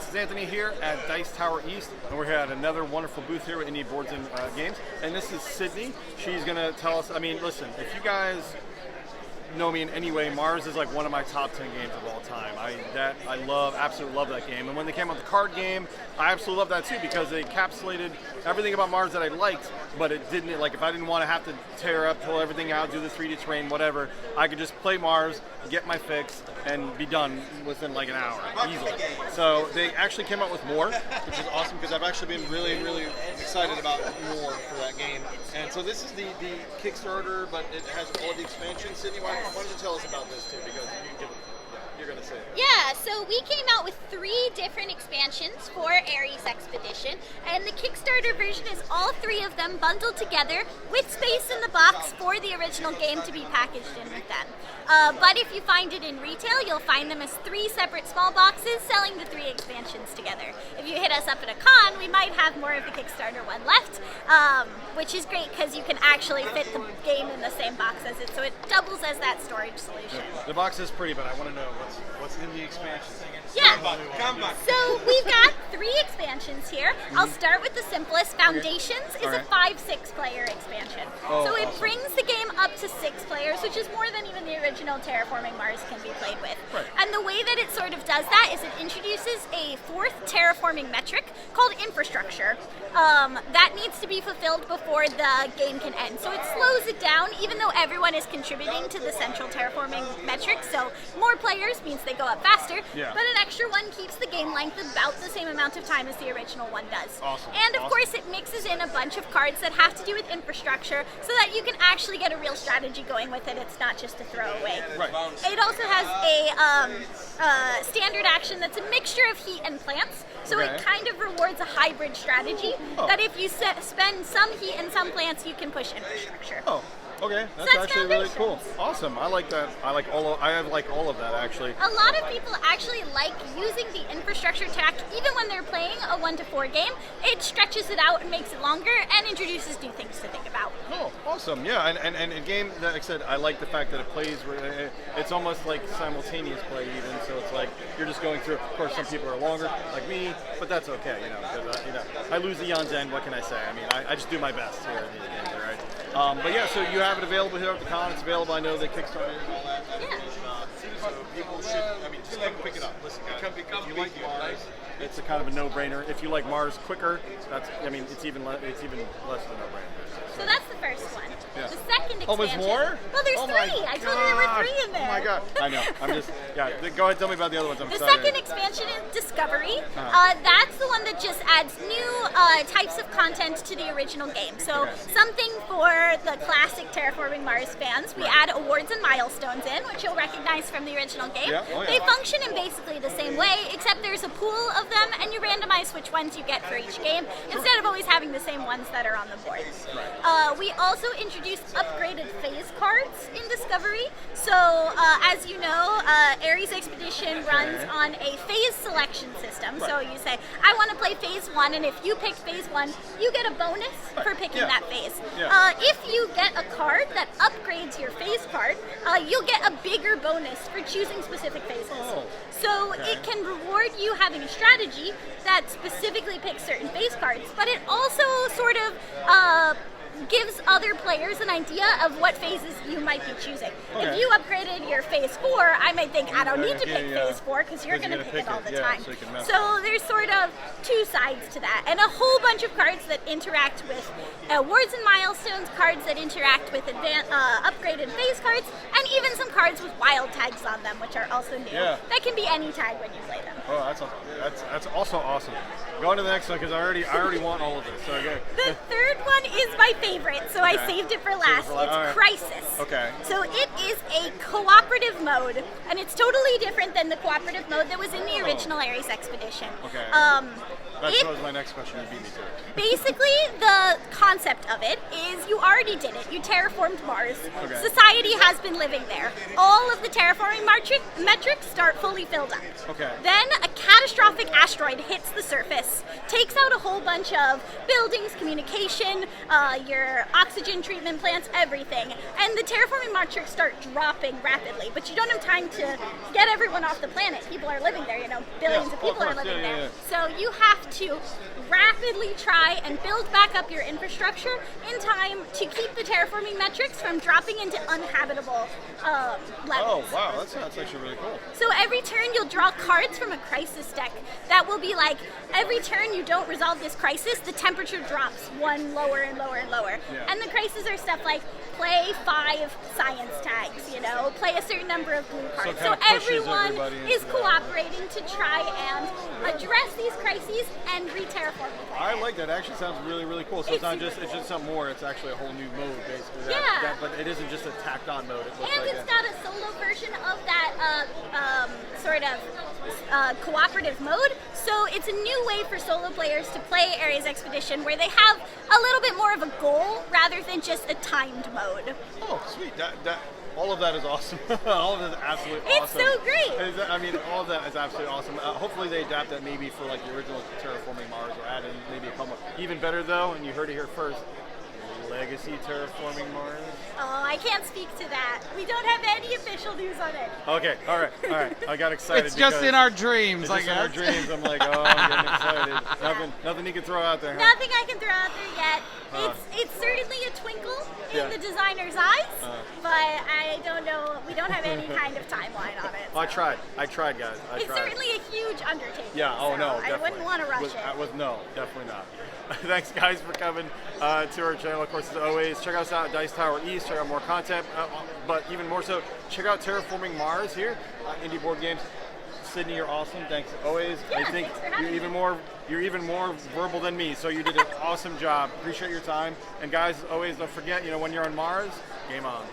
This is Anthony here at Dice Tower East, and we're here at another wonderful booth here with Indie Boards and Games. And this is Sydney. She's going to tell us, I mean, listen, if you guys know me in any way, Mars is like one of my top 10 games of all time. I absolutely love that game. And when they came out with the card game, I absolutely love that too, because they encapsulated everything about Mars that I liked, but it didn't, like if I didn't want to have to tear up, pull everything out, do the 3D terrain, whatever, I could just play Mars, get my fix, and be done within like an hour, easily. So they actually came out with more, which is awesome, because I've actually been really, really excited about more for that game. And so this is the Kickstarter, but it has all the expansions. Sydney, why don't you tell us about this too, because you're going to say it. Yeah, so we came out with 3 different expansions for Ares Expedition, and the Kickstarter version is all 3 of them bundled together with space in the box for the original game to be packaged in with them. But if you find it in retail, you'll find them as 3 separate small boxes selling the 3 expansions together. If you hit us up at a con, we might have more of the Kickstarter one left, which is great because you can actually fit the game in the same box as it, so it doubles as that storage solution. The box is pretty, but I want to know what's in the expansion. Yeah, so we've got 3 expansions here. I'll start with the simplest. Foundations is a 5-6 player expansion. So it brings the game up to 6 players, which is more than even the original Terraforming Mars can be played with. And the way that it sort of does that is it introduces a 4th terraforming metric called infrastructure that needs to be fulfilled before the game can end. So it slows it down, even though everyone is contributing to the central terraforming metric. So more players means they go up faster, but an extra one keeps the game length about the same amount of time as the original one does. And of course it mixes in a bunch of cards that have to do with infrastructure so that you can actually get a real strategy going with it. It's not just a throwaway. It also has a standard action that's a mixture of heat and plants, so it kind of rewards a hybrid strategy that if you spend some heat and some plants, you can push infrastructure. Okay, that's actually really cool. Awesome. I like that. I have all of that actually. A lot of people actually like using the infrastructure tack even when they're playing a 1 to 4 game. It stretches it out and makes it longer and introduces new things to think about. Oh, awesome. Yeah, and a game that, like I said, I like the fact that it plays, it's almost like simultaneous play even, so it's like you're just going through. Of course, some people are longer, like me, but that's okay, because I lose the Yon's End, what can I say? I mean, I just do my best here in these games, all right? But yeah, so you have it available here at the con. It's available. I know the Kickstarter and all that. So people should, just come pick it up. Listen, guys, if you like Mars, it's a kind of a no-brainer. If you like Mars quicker, it's even less than a no-brainer. So that's the first one. The second expansion. Oh, there's more? Well, there's 3. I told you there were 3 in there. Oh my god. I know. I'm just, go ahead, tell me about the other ones. The second expansion is Discovery. That's the one that just adds new types of content to the original game. So something for the classic Terraforming Mars fans. We add awards and milestones in, which you'll recognize from the original game. They function in basically the same way, except there's a pool of them, and you randomize which ones you get for each game, instead of always having the same ones that are on the board. We also introduced upgraded phase cards in Discovery. So, as you know, Ares Expedition runs on a phase selection system. So you say, I want to play phase 1, and if you pick phase 1, you get a bonus for picking that phase. If you get a card that upgrades your phase card, you'll get a bigger bonus for choosing specific phases. So it can reward you having a strategy that specifically picks certain phase cards, but it also sort of gives other players an idea of what phases you might be choosing. If you upgraded your phase 4, I might think, I don't need to pick phase 4 because you're going to pick it all the time. So there's sort of 2 sides to that, and a whole bunch of cards that interact with awards and milestones, cards that interact with upgraded phase cards, and even some cards with wild tags on them, which are also new. That can be any tag when you play them. Oh, that's also awesome. Go on to the next one because I already want all of this. So the third one is my favorite, so I saved it for last. It's Crisis. So it is a cooperative mode, and it's totally different than the cooperative mode that was in the original Ares Expedition. That was my next question. You beat me to it. Basically, the concept of it is you already did it. You terraformed Mars. Okay. Society has been living there. All of the terraforming metrics start fully filled up. Okay. Then a catastrophic asteroid hits the surface, takes out a whole bunch of buildings, communication, your oxygen treatment plants, everything. And the terraforming metrics start dropping rapidly, but you don't have time to get everyone off the planet. People are living there, billions of people are living there. So you have to rapidly try and build back up your infrastructure in time to keep the terraforming metrics from dropping into uninhabitable levels. Oh, wow, that's actually really cool. So every turn you'll draw cards from a crisis deck that will be like, every turn you don't resolve this crisis, the temperature drops one lower and lower and lower. Yeah. And the crises are stuff like play 5 science tags, play a certain number of blue cards. So everyone is cooperating to try and address these crises and re-terraform the planet. I like that. It actually sounds really, really cool. So it's just something more. It's actually a whole new mode, basically. But it isn't just a tacked-on mode. It's got a solo version of that cooperative mode. So it's a new way for solo players to play Ares Expedition, where they have a little bit more of a goal rather than just a timed mode. Oh, sweet. All of that is awesome. All of that is absolutely awesome. It's so great. All of that is absolutely awesome. Hopefully they adapt that maybe for like the original Terraforming Mars or add in maybe a couple. Even better though, and you heard it here first, Legacy Terraforming Mars. Oh, I can't speak to that. We don't have any official news on it. Okay, all right. I got excited. It's just in our dreams. It's just in our dreams. I'm like, oh, I'm getting excited. Nothing you can throw out there. Huh? Nothing I can throw out there yet. It's certainly a twinkle in the designer's eyes, but I don't know. We don't have any kind of timeline on it. So. I tried, guys. It's certainly a huge undertaking. Yeah. Oh no, definitely. I wouldn't want to rush it. No, definitely not. Thanks, guys, for coming to our channel. Of course, as always, check us out at Dice Tower East. Check out more content, but even more so, check out Terraforming Mars here, Indie Board Games. Sydney, you're awesome. Thanks always. Yeah, I think you're even more verbal than me, so you did an awesome job. Appreciate your time. And guys, as always, don't forget, when you're on Mars, game on.